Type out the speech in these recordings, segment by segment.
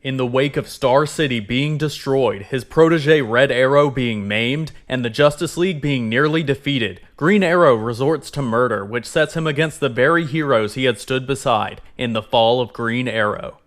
In the wake of Star City being destroyed, his protege Red Arrow being maimed, and the Justice League being nearly defeated, Green Arrow resorts to murder, which sets him against the very heroes he had stood beside in the fall of Green Arrow.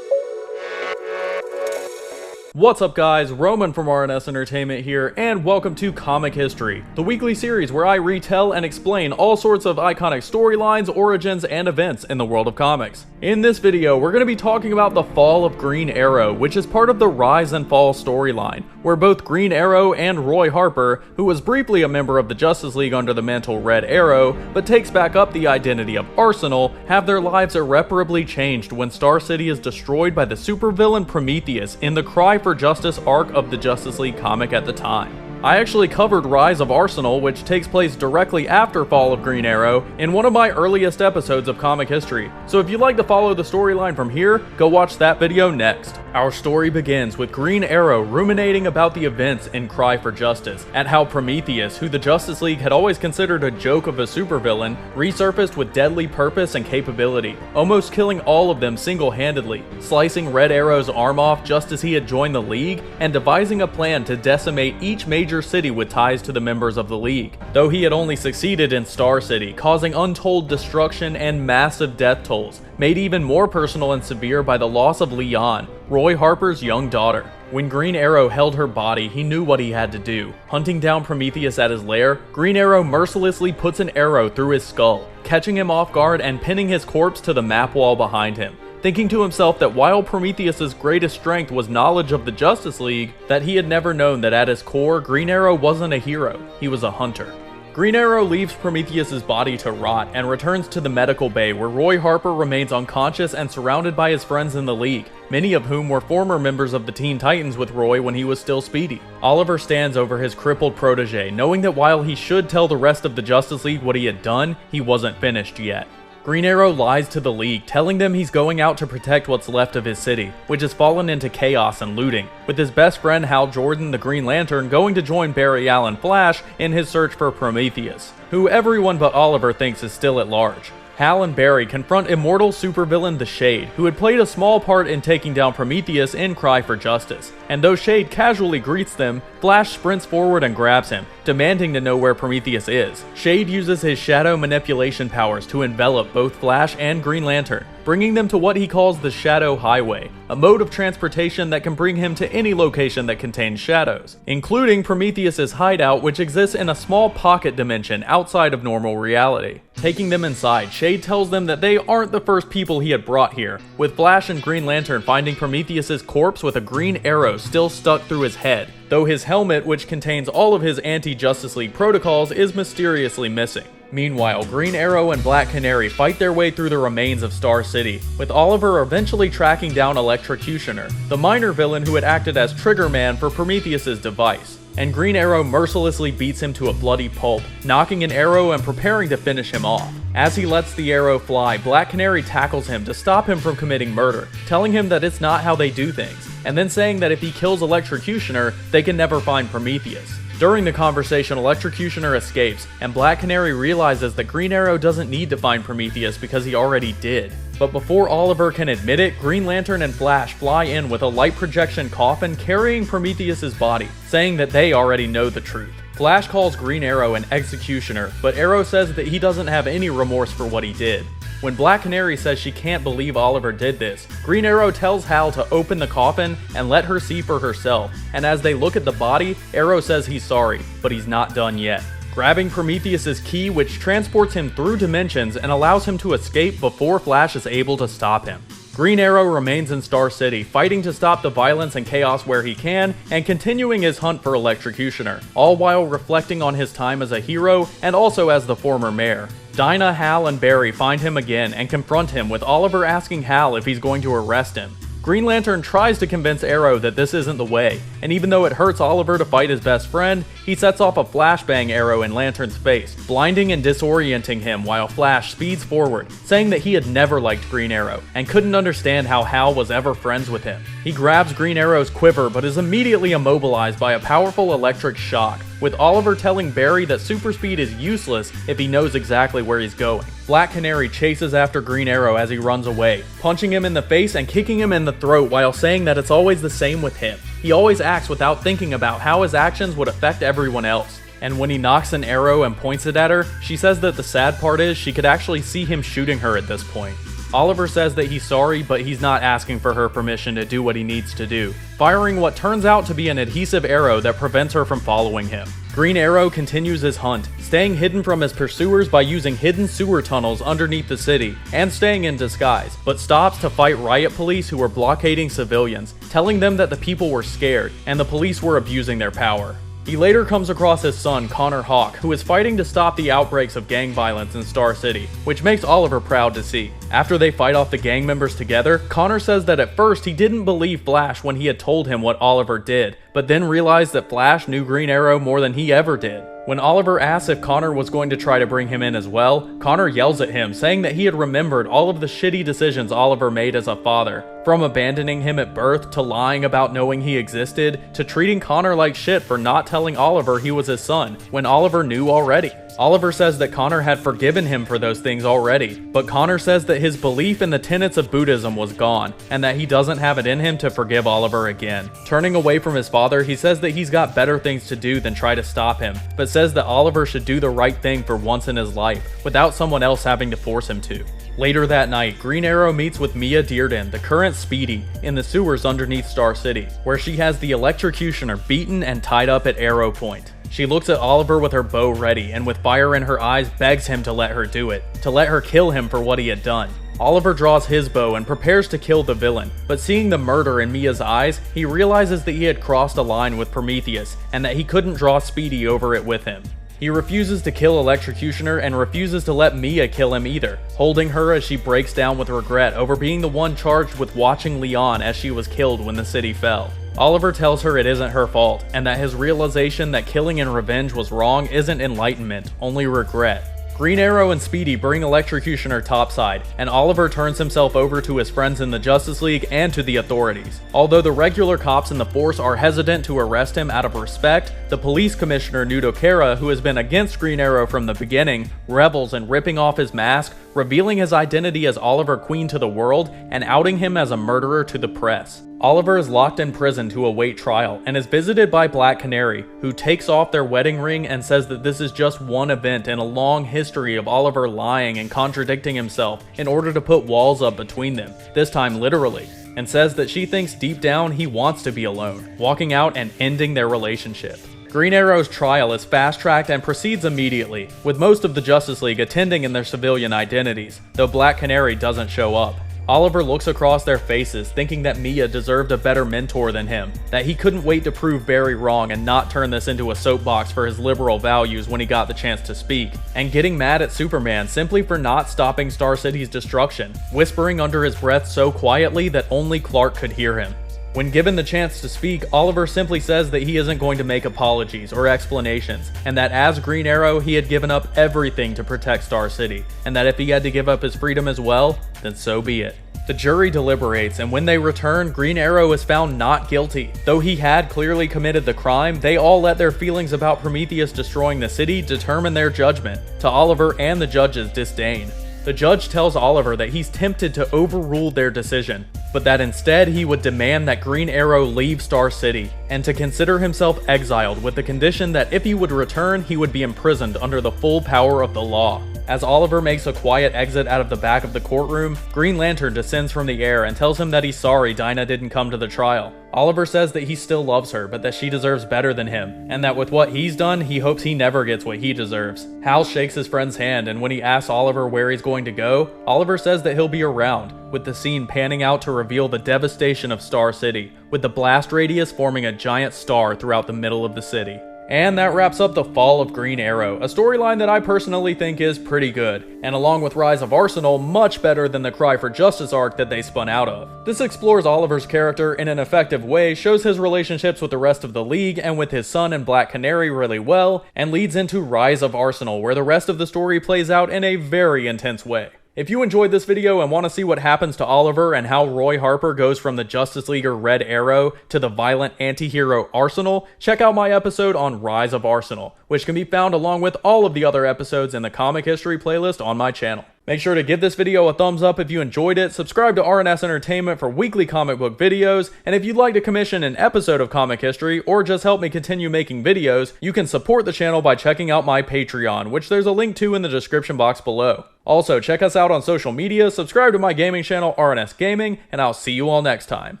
What's up guys, Roman from RNS Entertainment here, and welcome to Comic History, the weekly series where I retell and explain all sorts of iconic storylines, origins, and events in the world of comics. In this video, we're going to be talking about the fall of Green Arrow, which is part of the Rise and Fall storyline, where both Green Arrow and Roy Harper, who was briefly a member of the Justice League under the mantle Red Arrow, but takes back up the identity of Arsenal, have their lives irreparably changed when Star City is destroyed by the supervillain Prometheus in the Cry for Justice arc of the Justice League comic at the time. I actually covered Rise of Arsenal, which takes place directly after Fall of Green Arrow, in one of my earliest episodes of Comic History, so if you'd like to follow the storyline from here, go watch that video next. Our story begins with Green Arrow ruminating about the events in Cry for Justice, at how Prometheus, who the Justice League had always considered a joke of a supervillain, resurfaced with deadly purpose and capability, almost killing all of them single-handedly, slicing Red Arrow's arm off just as he had joined the League, and devising a plan to decimate each major city with ties to the members of the League, though he had only succeeded in Star City, causing untold destruction and massive death tolls, made even more personal and severe by the loss of Leon, Roy Harper's young daughter. When Green Arrow held her body, he knew what he had to do. Hunting down Prometheus at his lair, Green Arrow mercilessly puts an arrow through his skull, catching him off guard and pinning his corpse to the map wall behind him. Thinking to himself that while Prometheus's greatest strength was knowledge of the Justice League, that he had never known that at his core, Green Arrow wasn't a hero, he was a hunter. Green Arrow leaves Prometheus's body to rot and returns to the medical bay where Roy Harper remains unconscious and surrounded by his friends in the League, many of whom were former members of the Teen Titans with Roy when he was still Speedy. Oliver stands over his crippled protege, knowing that while he should tell the rest of the Justice League what he had done, he wasn't finished yet. Green Arrow lies to the League, telling them he's going out to protect what's left of his city, which has fallen into chaos and looting, with his best friend Hal Jordan the Green Lantern going to join Barry Allen Flash in his search for Prometheus, who everyone but Oliver thinks is still at large. Hal and Barry confront immortal supervillain The Shade, who had played a small part in taking down Prometheus in Cry for Justice, and though Shade casually greets them, Flash sprints forward and grabs him, demanding to know where Prometheus is. Shade uses his shadow manipulation powers to envelop both Flash and Green Lantern, bringing them to what he calls the Shadow Highway, a mode of transportation that can bring him to any location that contains shadows, including Prometheus's hideout, which exists in a small pocket dimension outside of normal reality. Taking them inside, Shade tells them that they aren't the first people he had brought here, with Flash and Green Lantern finding Prometheus's corpse with a green arrow still stuck through his head, though his helmet, which contains all of his anti-Justice League protocols, is mysteriously missing. Meanwhile, Green Arrow and Black Canary fight their way through the remains of Star City, with Oliver eventually tracking down Electrocutioner, the minor villain who had acted as Trigger Man for Prometheus's device. And Green Arrow mercilessly beats him to a bloody pulp, knocking an arrow and preparing to finish him off. As he lets the arrow fly, Black Canary tackles him to stop him from committing murder, telling him that it's not how they do things, and then saying that if he kills Electrocutioner, they can never find Prometheus. During the conversation, Electrocutioner escapes, and Black Canary realizes that Green Arrow doesn't need to find Prometheus because he already did. But before Oliver can admit it, Green Lantern and Flash fly in with a light projection coffin carrying Prometheus's body, saying that they already know the truth. Flash calls Green Arrow an executioner, but Arrow says that he doesn't have any remorse for what he did. When Black Canary says she can't believe Oliver did this, Green Arrow tells Hal to open the coffin and let her see for herself, and as they look at the body, Arrow says he's sorry, but he's not done yet. Grabbing Prometheus's key, which transports him through dimensions and allows him to escape before Flash is able to stop him. Green Arrow remains in Star City, fighting to stop the violence and chaos where he can, and continuing his hunt for Electrocutioner, all while reflecting on his time as a hero and also as the former mayor. Dinah, Hal, and Barry find him again and confront him, with Oliver asking Hal if he's going to arrest him. Green Lantern tries to convince Arrow that this isn't the way, and even though it hurts Oliver to fight his best friend, he sets off a flashbang arrow in Lantern's face, blinding and disorienting him while Flash speeds forward, saying that he had never liked Green Arrow, and couldn't understand how Hal was ever friends with him. He grabs Green Arrow's quiver but is immediately immobilized by a powerful electric shock, with Oliver telling Barry that super speed is useless if he knows exactly where he's going. Black Canary chases after Green Arrow as he runs away, punching him in the face and kicking him in the throat while saying that it's always the same with him. He always acts without thinking about how his actions would affect everyone else. And when he knocks an arrow and points it at her, she says that the sad part is she could actually see him shooting her at this point. Oliver says that he's sorry, but he's not asking for her permission to do what he needs to do, firing what turns out to be an adhesive arrow that prevents her from following him. Green Arrow continues his hunt, staying hidden from his pursuers by using hidden sewer tunnels underneath the city, and staying in disguise, but stops to fight riot police who were blockading civilians, telling them that the people were scared, and the police were abusing their power. He later comes across his son, Connor Hawke, who is fighting to stop the outbreaks of gang violence in Star City, which makes Oliver proud to see. After they fight off the gang members together, Connor says that at first he didn't believe Flash when he had told him what Oliver did, but then realized that Flash knew Green Arrow more than he ever did. When Oliver asks if Connor was going to try to bring him in as well, Connor yells at him, saying that he had remembered all of the shitty decisions Oliver made as a father. From abandoning him at birth, to lying about knowing he existed, to treating Connor like shit for not telling Oliver he was his son, when Oliver knew already. Oliver says that Connor had forgiven him for those things already, but Connor says that his belief in the tenets of Buddhism was gone, and that he doesn't have it in him to forgive Oliver again. Turning away from his father, he says that he's got better things to do than try to stop him, but says that Oliver should do the right thing for once in his life, without someone else having to force him to. Later that night, Green Arrow meets with Mia Dearden, the current Speedy, in the sewers underneath Star City, where she has the electrocutioner beaten and tied up at Arrow Point. She looks at Oliver with her bow ready, and with fire in her eyes begs him to let her do it, to let her kill him for what he had done. Oliver draws his bow and prepares to kill the villain, but seeing the murder in Mia's eyes, he realizes that he had crossed a line with Prometheus, and that he couldn't draw Speedy over it with him. He refuses to kill Electrocutioner and refuses to let Mia kill him either, holding her as she breaks down with regret over being the one charged with watching Leon as she was killed when the city fell. Oliver tells her it isn't her fault, and that his realization that killing in revenge was wrong isn't enlightenment, only regret. Green Arrow and Speedy bring Electrocutioner topside, and Oliver turns himself over to his friends in the Justice League and to the authorities. Although the regular cops in the force are hesitant to arrest him out of respect, the police commissioner Nudo Kara, who has been against Green Arrow from the beginning, revels in ripping off his mask, revealing his identity as Oliver Queen to the world, and outing him as a murderer to the press. Oliver is locked in prison to await trial, and is visited by Black Canary, who takes off their wedding ring and says that this is just one event in a long history of Oliver lying and contradicting himself in order to put walls up between them, this time literally, and says that she thinks deep down he wants to be alone, walking out and ending their relationship. Green Arrow's trial is fast-tracked and proceeds immediately, with most of the Justice League attending in their civilian identities, though Black Canary doesn't show up. Oliver looks across their faces, thinking that Mia deserved a better mentor than him, that he couldn't wait to prove Barry wrong and not turn this into a soapbox for his liberal values when he got the chance to speak, and getting mad at Superman simply for not stopping Star City's destruction, whispering under his breath so quietly that only Clark could hear him. When given the chance to speak, Oliver simply says that he isn't going to make apologies or explanations, and that as Green Arrow, he had given up everything to protect Star City, and that if he had to give up his freedom as well, then so be it. The jury deliberates, and when they return, Green Arrow is found not guilty. Though he had clearly committed the crime, they all let their feelings about Prometheus destroying the city determine their judgment, to Oliver and the judge's disdain. The judge tells Oliver that he's tempted to overrule their decision, but that instead he would demand that Green Arrow leave Star City, and to consider himself exiled with the condition that if he would return, he would be imprisoned under the full power of the law. As Oliver makes a quiet exit out of the back of the courtroom, Green Lantern descends from the air and tells him that he's sorry Dinah didn't come to the trial. Oliver says that he still loves her, but that she deserves better than him, and that with what he's done, he hopes he never gets what he deserves. Hal shakes his friend's hand, and when he asks Oliver where he's going to go, Oliver says that he'll be around, with the scene panning out to reveal the devastation of Star City, with the blast radius forming a giant star throughout the middle of the city. And that wraps up the Fall of Green Arrow, a storyline that I personally think is pretty good, and along with Rise of Arsenal, much better than the Cry for Justice arc that they spun out of. This explores Oliver's character in an effective way, shows his relationships with the rest of the League and with his son and Black Canary really well, and leads into Rise of Arsenal, where the rest of the story plays out in a very intense way. If you enjoyed this video and want to see what happens to Oliver and how Roy Harper goes from the Justice Leaguer Red Arrow to the violent anti-hero Arsenal, check out my episode on Rise of Arsenal, which can be found along with all of the other episodes in the Comic History playlist on my channel. Make sure to give this video a thumbs up if you enjoyed it, subscribe to RNS Entertainment for weekly comic book videos, and if you'd like to commission an episode of Comic History or just help me continue making videos, you can support the channel by checking out my Patreon, which there's a link to in the description box below. Also, check us out on social media, subscribe to my gaming channel RNS Gaming, and I'll see you all next time.